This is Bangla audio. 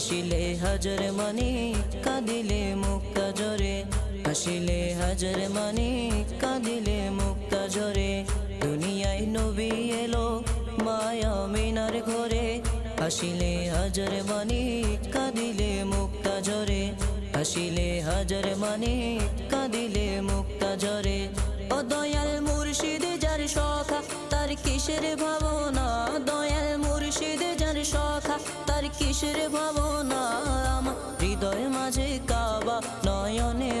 হাসিলে হাজার মানি কাঁদিলে মুক্তা ঝরে, হাসিলে হাজার মানি কাঁদিলে মুক্তা ঝরে। দুনিয়ায় নবী এলো মায়া মিনার ঘরে, হাসিলে হাজার মানি কাঁদিলে মুক্তা ঝরে, হাসিলে হাজার মানি কাঁদিলে মুক্তা ঝরে। ও দয়াল মুর্শিদ যার সখা তার কিসের ভাবনা, দয়াল মুর্শিদ যার সখা তার কিসের ভাবনা। আমার হৃদয় মাঝে কাবা নয়নে